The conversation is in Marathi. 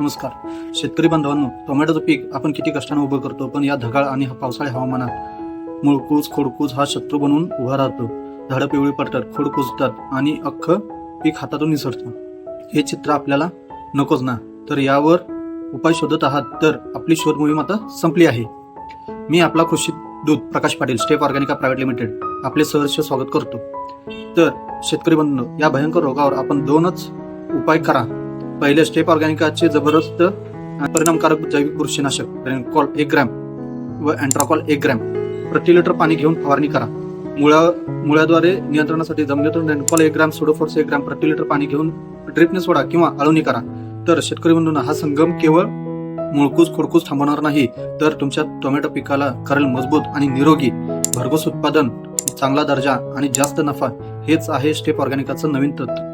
नमस्कार शेतकरी बांधवांनो, टोमॅटोचं पीक आपण किती कष्टाने उभं करतो, पण या ढगाळ आणि पावसाळी हवामानात मुळकूज खोडकूज हा शत्रू बनून उभा राहतो. झाडं पिवळी पडतात, खोड कुजतात आणि अख्खं पीक हातातून निसटतं. हे चित्र आपल्याला नकोच ना. तर यावर उपाय शोधत आहात तर आपली शोध मोहीम आता संपली आहे. मी आपला कृषी दूत Prakash Patil, Step Organica private limited आपले सहर्ष स्वागत करतो. तर शेतकरी बंधू, या भयंकर रोगावर आपण दोनच उपाय करा. पहिले, स्टेप ऑर्गॅनिकाचे जबरदस्त परिणामकारक जैविक बुरशीनाशक रेनकॉल 1 ग्रॅम व अँट्राकॉल 1 ग्रॅम प्रति लिटर पाणी घेऊन फवारणी करा. मुळ्याद्वारे नियंत्रणासाठी जमिनीतून रेनकॉल 1 ग्रॅम, सोडोफॉर्स 1 ग्रॅम प्रति लिटर पाणी घेऊन ड्रिपने सोडा किंवा आळवणी करा. तर शेतकरी बंधूंना, हा संगम केवळ मुळकूज खोडकूज थांबवणार नाही, तर तुमच्या टोमॅटो पिकाला करेल मजबूत आणि निरोगी. भरघोस उत्पादन, चांगला दर्जा आणि जास्त नफा हेच आहे स्टेप ऑर्गॅनिकाचं नवीन तत्व.